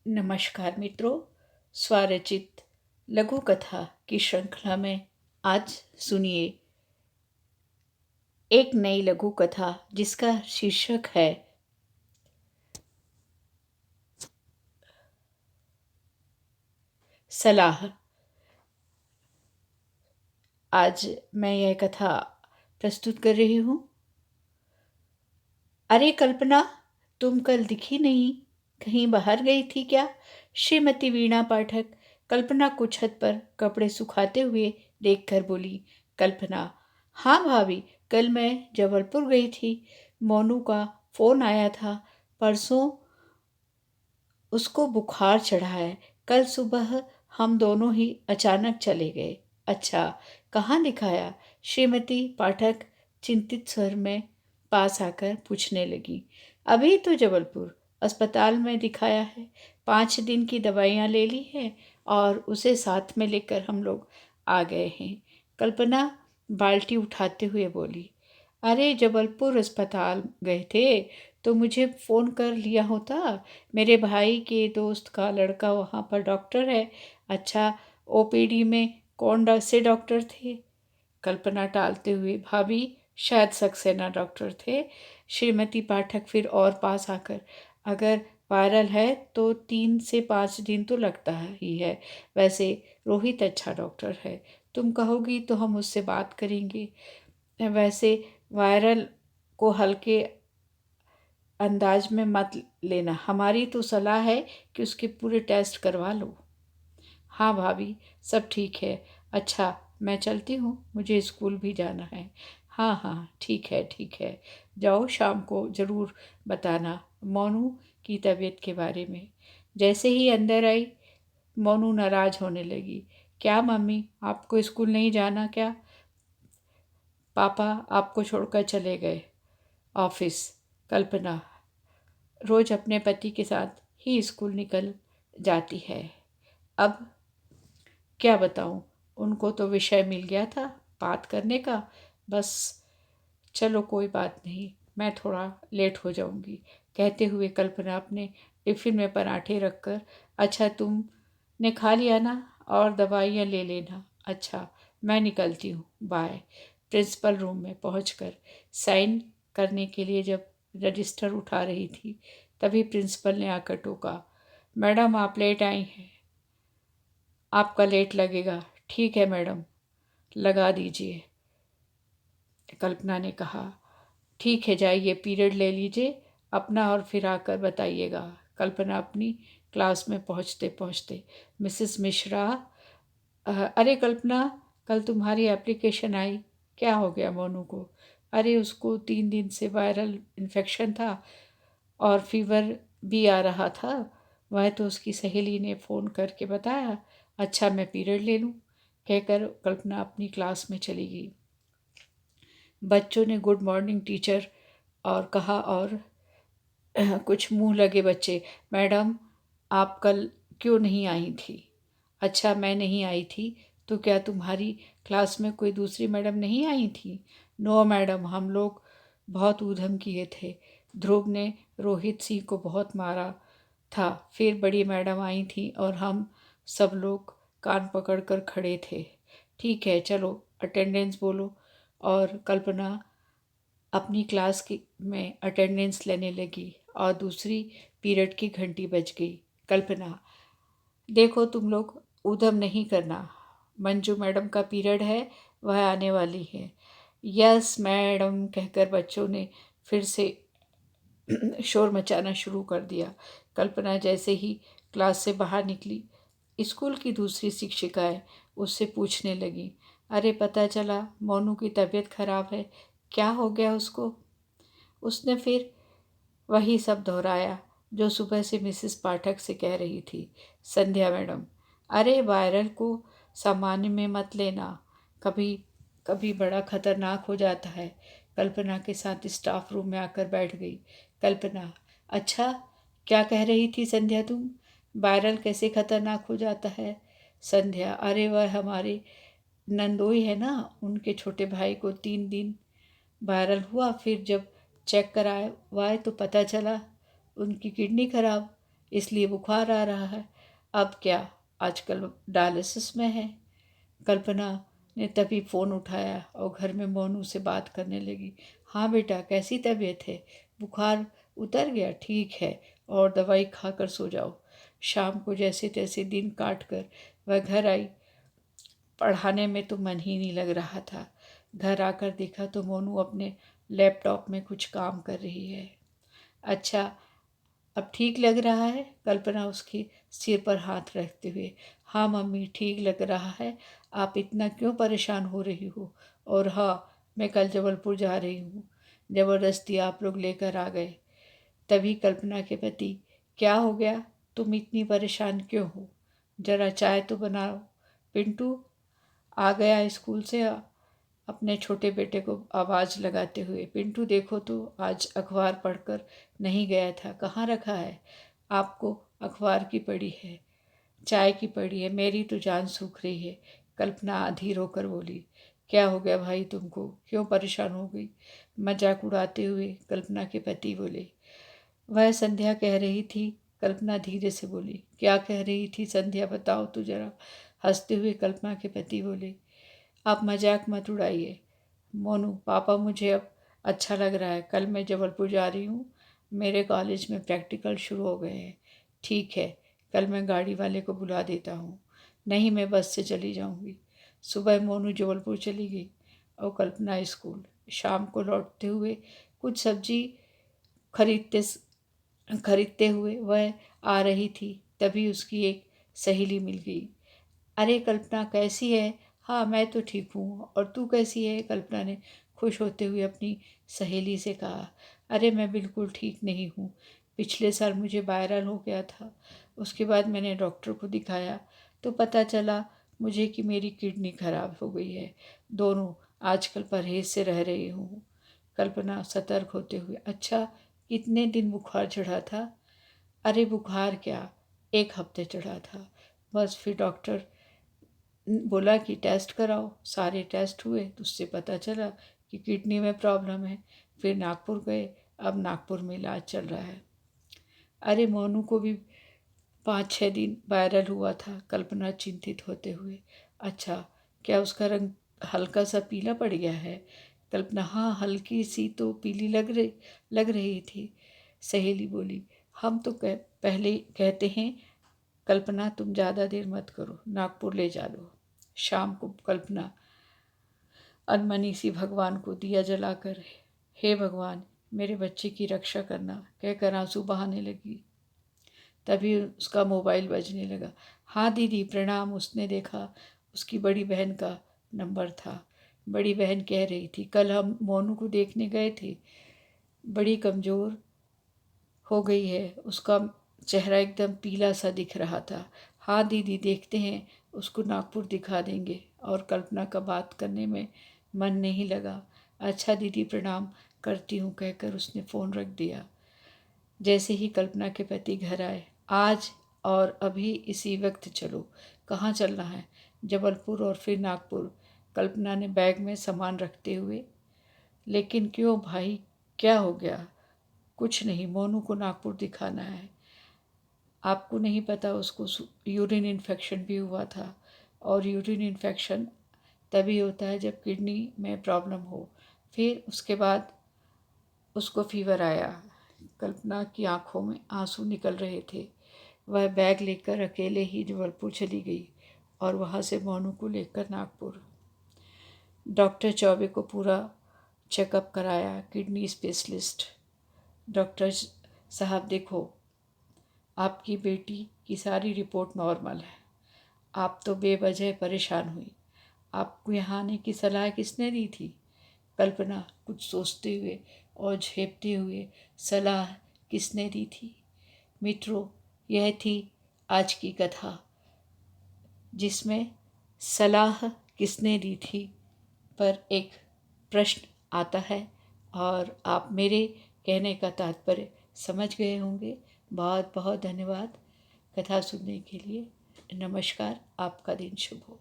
नमस्कार मित्रों। स्वरचित लघु कथा की श्रृंखला में आज सुनिए एक नई लघु कथा जिसका शीर्षक है सलाह। आज मैं यह कथा प्रस्तुत कर रही हूँ। अरे कल्पना, तुम कल दिखी नहीं, कहीं बाहर गई थी क्या? श्रीमती वीणा पाठक कल्पना को छत पर कपड़े सुखाते हुए देखकर बोली। कल्पना: हाँ भाभी, कल मैं जबलपुर गई थी। मोनू का फोन आया था। परसों उसको बुखार चढ़ा है। कल सुबह हम दोनों ही अचानक चले गए। अच्छा, कहाँ दिखाया? श्रीमती पाठक चिंतित स्वर में पास आकर पूछने लगी। अभी तो जबलपुर अस्पताल में दिखाया है। 5 दिन की दवाइयाँ ले ली हैं और उसे साथ में लेकर हम लोग आ गए हैं। कल्पना बाल्टी उठाते हुए बोली। अरे जबलपुर अस्पताल गए थे तो मुझे फ़ोन कर लिया होता। मेरे भाई के दोस्त का लड़का वहाँ पर डॉक्टर है। अच्छा, ओपीडी में कौन से डॉक्टर थे? कल्पना टालते हुए, भाभी शायद सक्सेना डॉक्टर थे। श्रीमती पाठक फिर और पास आकर, अगर वायरल है तो 3 से 5 दिन तो लगता ही है। वैसे रोहित अच्छा डॉक्टर है। तुम कहोगी तो हम उससे बात करेंगे। वैसे वायरल को हल्के अंदाज में मत लेना। हमारी तो सलाह है कि उसके पूरे टेस्ट करवा लो। हाँ भाभी, सब ठीक है। अच्छा, मैं चलती हूँ, मुझे स्कूल भी जाना है। हाँ हाँ, ठीक है ठीक है। जाओ, शाम को ज़रूर बताना मोनू की तबीयत के बारे में। जैसे ही अंदर आई, मोनू नाराज़ होने लगी। क्या मम्मी, आपको स्कूल नहीं जाना क्या? पापा आपको छोड़कर चले गए ऑफिस। कल्पना रोज अपने पति के साथ ही स्कूल निकल जाती है। अब क्या बताऊं, उनको तो विषय मिल गया था बात करने का। बस चलो कोई बात नहीं, मैं थोड़ा लेट हो जाऊंगी, कहते हुए कल्पना अपने टिफिन में पराठे रखकर, अच्छा तुमने खा लिया ना, और दवाइयाँ ले लेना। अच्छा, मैं निकलती हूँ, बाय। प्रिंसिपल रूम में पहुंचकर साइन करने के लिए जब रजिस्टर उठा रही थी, तभी प्रिंसिपल ने आकर टोका। मैडम, आप लेट आई हैं, आपका लेट लगेगा। ठीक है मैडम, लगा दीजिए, कल्पना ने कहा। ठीक है, जाइए, पीरियड ले लीजिए अपना और फिर आकर बताइएगा। कल्पना अपनी क्लास में पहुंचते पहुंचते, मिसेस मिश्रा, अरे कल्पना, कल तुम्हारी एप्लीकेशन आई, क्या हो गया मोनू को? अरे उसको 3 दिन से वायरल इन्फेक्शन था और फीवर भी आ रहा था। वह तो उसकी सहेली ने फ़ोन करके बताया। अच्छा, मैं पीरियड ले लूँ, कहकर कल्पना अपनी क्लास में चली गई। बच्चों ने गुड मॉर्निंग टीचर और कहा, और कुछ मुंह लगे बच्चे, मैडम आप कल क्यों नहीं आई थी? अच्छा, मैं नहीं आई थी तो क्या तुम्हारी क्लास में कोई दूसरी मैडम नहीं आई थी? नो मैडम, हम लोग बहुत ऊधम किए थे। ध्रुव ने रोहित सिंह को बहुत मारा था। फिर बड़ी मैडम आई थी और हम सब लोग कान पकड़ कर खड़े थे। ठीक है, चलो अटेंडेंस बोलो। और कल्पना अपनी क्लास की में अटेंडेंस लेने लगी और दूसरी पीरियड की घंटी बज गई। कल्पना, देखो तुम लोग ऊधम नहीं करना, मंजू मैडम का पीरियड है, वह आने वाली है। यस मैडम, कहकर बच्चों ने फिर से शोर मचाना शुरू कर दिया। कल्पना जैसे ही क्लास से बाहर निकली, स्कूल की दूसरी शिक्षिकाएं उससे पूछने लगी, अरे पता चला मोनू की तबीयत खराब है, क्या हो गया उसको? उसने फिर वही सब दोहराया जो सुबह से मिसेस पाठक से कह रही थी। संध्या मैडम, अरे वायरल को सामान्य में मत लेना, कभी कभी बड़ा खतरनाक हो जाता है। कल्पना के साथ स्टाफ रूम में आकर बैठ गई। कल्पना, अच्छा, क्या कह रही थी संध्या तुम? वायरल कैसे खतरनाक हो जाता है? संध्या, अरे वह हमारे नंदोई है ना, उनके छोटे भाई को 3 दिन वायरल हुआ, फिर जब चेक कराया तो पता चला उनकी किडनी खराब। इसलिए बुखार आ रहा है। अब क्या आजकल डायलिसिस में है। कल्पना ने तभी फ़ोन उठाया और घर में मोनू से बात करने लगी। हाँ बेटा, कैसी तबीयत है? बुखार उतर गया? ठीक है, और दवाई खाकर सो जाओ। शाम को जैसे तैसे दिन काट कर वह घर आई। पढ़ाने में तो मन ही नहीं लग रहा था। घर आकर देखा तो मोनू अपने लैपटॉप में कुछ काम कर रही है। अच्छा, अब ठीक लग रहा है? कल्पना उसके सिर पर हाथ रखते हुए। हाँ मम्मी, ठीक लग रहा है। आप इतना क्यों परेशान हो रही हो? और हाँ, मैं कल जबलपुर जा रही हूँ। ज़बरदस्ती आप लोग लेकर आ गए। तभी कल्पना के पति, क्या हो गया? तुम इतनी परेशान क्यों हो? जरा चाय तो बनाओ। पिंटू आ गया स्कूल से अपने छोटे बेटे को आवाज़ लगाते हुए। पिंटू देखो तो, आज अखबार पढ़कर नहीं गया था। कहाँ रखा है? आपको अखबार की पड़ी है, चाय की पड़ी है, मेरी तो जान सूख रही है। कल्पना अधीर होकर बोली। क्या हो गया भाई तुमको? क्यों परेशान हो गई? मजाक उड़ाते हुए कल्पना के पति बोले। वह संध्या कह रही थी। कल्पना धीरे से बोली। क्या कह रही थी संध्या, बताओ तो जरा। हंसते हुए कल्पना के पति बोले। आप मजाक मत उड़ाइए मोनू, पापा मुझे अब अच्छा लग रहा है। कल मैं जबलपुर जा रही हूँ, मेरे कॉलेज में प्रैक्टिकल शुरू हो गए हैं। ठीक है, कल मैं गाड़ी वाले को बुला देता हूँ। नहीं, मैं बस से चली जाऊँगी। सुबह मोनू जबलपुर चली गई और कल्पना स्कूल। शाम को लौटते हुए कुछ सब्जी खरीदते खरीदते हुए वह आ रही थी, तभी उसकी एक सहेली मिल गई। अरे कल्पना, कैसी है? हाँ, मैं तो ठीक हूँ, और तू कैसी है? कल्पना ने खुश होते हुए अपनी सहेली से कहा। अरे मैं बिल्कुल ठीक नहीं हूँ। पिछले साल मुझे वायरल हो गया था। उसके बाद मैंने डॉक्टर को दिखाया तो पता चला मुझे कि मेरी किडनी खराब हो गई है। दोनों आजकल परहेज से रह रही हूँ। कल्पना सतर्क होते हुए। अच्छा, कितने दिन बुखार चढ़ा था? अरे बुखार क्या, एक हफ्ते चढ़ा था बस। फिर डॉक्टर बोला कि टेस्ट कराओ। सारे टेस्ट हुए तो उससे पता चला कि किडनी में प्रॉब्लम है। फिर नागपुर गए, अब नागपुर में इलाज चल रहा है। अरे मोनू को भी 5-6 दिन वायरल हुआ था। कल्पना चिंतित होते हुए। अच्छा, क्या उसका रंग हल्का सा पीला पड़ गया है? कल्पना, हाँ, हल्की सी तो पीली लग रही थी। सहेली बोली। हम तो पहले कहते हैं। कल्पना, तुम ज़्यादा देर मत करो, नागपुर ले जा लो। शाम को कल्पना अनमनी सी भगवान को दिया जलाकर, हे भगवान, मेरे बच्चे की रक्षा करना कहकर आंसू बहाने लगी। तभी उसका मोबाइल बजने लगा। हाँ दीदी, प्रणाम। उसने देखा उसकी बड़ी बहन का नंबर था। बड़ी बहन कह रही थी, कल हम मोनू को देखने गए थे, बड़ी कमज़ोर हो गई है, उसका चेहरा एकदम पीला सा दिख रहा था। हाँ दीदी, देखते हैं, उसको नागपुर दिखा देंगे। और कल्पना का बात करने में मन नहीं लगा। अच्छा दीदी, प्रणाम करती हूँ कहकर उसने फ़ोन रख दिया। जैसे ही कल्पना के पति घर आए। आज और अभी इसी वक्त चलो। कहाँ चलना है? जबलपुर और फिर नागपुर। कल्पना ने बैग में सामान रखते हुए। लेकिन क्यों भाई, क्या हो गया? कुछ नहीं, मोनू को नागपुर दिखाना है। आपको नहीं पता, उसको यूरिन इन्फेक्शन भी हुआ था, और यूरिन इन्फेक्शन तभी होता है जब किडनी में प्रॉब्लम हो। फिर उसके बाद उसको फीवर आया। कल्पना की आंखों में आंसू निकल रहे थे। वह बैग लेकर अकेले ही जबलपुर चली गई और वहाँ से मोनू को लेकर नागपुर। डॉक्टर चौबे को पूरा चेकअप कराया। Kidney specialist. डॉक्टर साहब देखो, आपकी बेटी की सारी रिपोर्ट नॉर्मल है। आप तो बेवजह परेशान हुई। आपको यहाँ आने की सलाह किसने दी थी? कल्पना कुछ सोचते हुए और झेपते हुए। सलाह किसने दी थी? मित्रों, यह थी आज की कथा, जिसमें सलाह किसने दी थी पर एक प्रश्न आता है, और आप मेरे कहने का तात्पर्य समझ गए होंगे। बहुत बहुत धन्यवाद कथा सुनने के लिए। नमस्कार, आपका दिन शुभ हो।